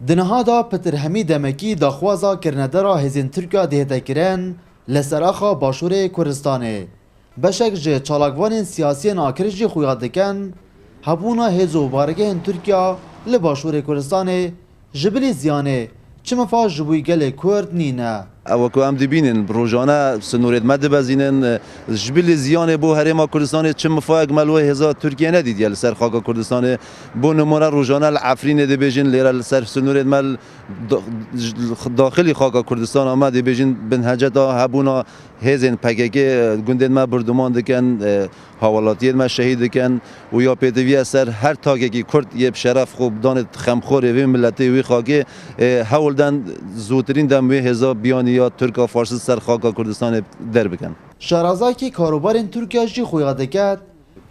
دنهادا پتر همی دمکی داخوازا کرندرا هزین ترکیا دهده کرن لسراخا باشور کردستانه بشک جه چالاکوان سیاسی ناکرش جه خویاد دکن هبونا هزو بارگه ترکیا لباشور کردستانه جبلی زیانه چمفا جبوی گل کرد نینه او که هم دبینن روزانه سنوریت مد بزینن جبل زیان بو هرما کردستان چم فاق ملوه هزار ترکیه ندید یل سر خاک کردستان بو نمونه روزانه العفرین دبیجن لیر سر سنوریت مل داخلی خاک کردستان آمد دبیجن بنهجت هبونا هزین پکیکه گندن ما بردمان دکن حوالاتیت ما شهید دکن و یا پیدوی سر هر تاگه کی کرد یه شرف خوب دانت خمخوره و ملتی وی خاکه هولدن زودترین دم هزار بیانی یا ترکا فارسی سر خاک کردستان در بکن. شارازاکی کاروبارین ترکیه جی خویاده کرد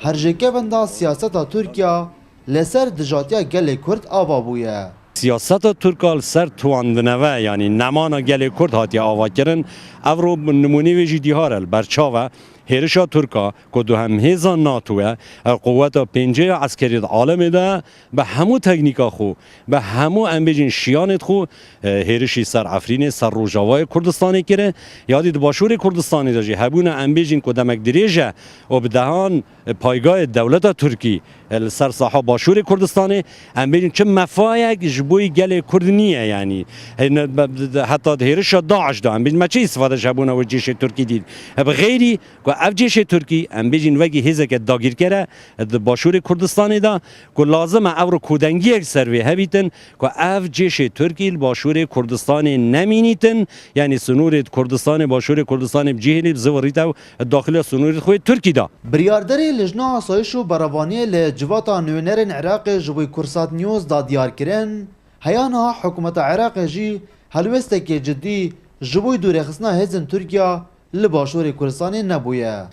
هر جکه بنده سیاست ترکیه لسر دجاتیا گل کرد آوا بویه. سیاست ترکال سر تواندنوه یعنی نمانا گل کرد هاتی آوا کرن او رو نمونه ویجی دیهارل برچاوه هرشا ترکا که دو هم هزان ناتوه قوت پنجه عسکری عالم ده به همو تکنیکا خو به همو انبیجین شیانت خو هرشی سر عفرین سر روجاوای کردستانی کره یادی باشور کردستانی داشی هبون انبیجین که دمک دریجه و بدهان پایگاه دولت ترکی سر ساحه باشور کردستانی انبیجین چه مفایق جبوی گل کردنیه یعنی حتی هرشا داعش ده انبیجین ما چه استفاده شبونه و جیش ترکی دید بغیری اف جیش ترکی ام بیجین وگی هزه که داگیر کره باشور کردستانی دا که لازمه او رو کودنگی یک سروی هبیتن که اف جیش ترکی باشور کردستانی نمینیتن یعنی سنورت کردستان باشور کردستان بجیهلی بزوریتا داخل سنورت خوی ترکی دا بریاردری لجنا آسایش و براوانی لجواتا نوینرین عراق جوی کرسات نیوز دا دیار کرن هیانا حکومت عراق جی هلوسته که جدی جوی دوری خسنا هزن ترکیا لباشور کردستانی نبویه.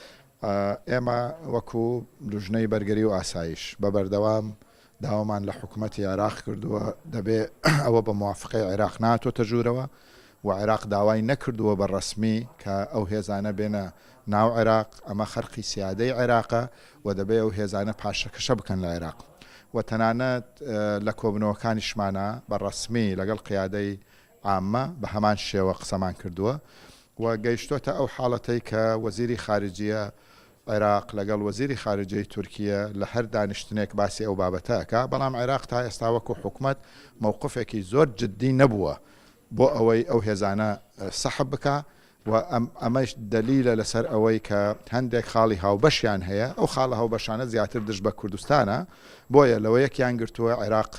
اما وکو لجنه برگری و آسایش ببردوام داومان لحکومت عراق کردو دبی او بموافقه عراق ناتو تجوره و عراق داوای نکردو بالرسمی که او هزانه بین ناو عراق اما خرقی سیاده عراق و دبی او هزانه پاشکش بکن لعراق و تنانت لکوبنوکانش معنا بالرسمی لقل قیاده عامه به همان شیوه قسمان کردوه و گەیشتۆتە ئەو حاڵەتەی کە وەزیری خارجیە عێراق لەگەڵ وەزیری خارجەی تورکیە لە هەر دانیشتنێک باسی ئەو بابەتەکە بەڵام عێراق تا ئێستا وەکو حکومەت مووقفێکی زۆر جددی نەبووە بۆ ئەوەی ئەو هێزانە سەحب بکە و ئەمەش دلیلە لەسەر ئەوەی کە هەندێک خاڵی هاوبەشیان هەیە ئەو خاڵە هاوبەشانە زیاتر دژ بە کوردستانە بۆیە لەوە یەکیان گرتووە عێراق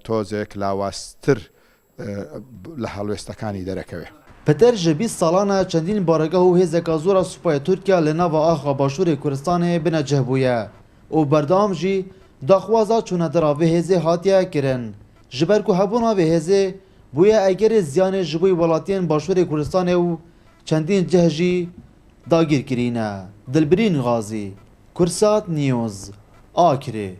تۆزێک لاواستر لە هەڵوێستەکانی دەرەکەوێ. پتر جبی سالانه چندین بارگاه و هزکا زورا سوپای ترکیا لناوا آخا باشور کردستان بنا جهبویه و بردام جی داخوازا چونه درا به هزه هاتیه کرن جبر که هبونا به هزه بویه اگر زیان جبوی ولاتین باشور کردستان و چندین جهجی داگیر کرینه. دلبرین غازی کرسات نیوز آکره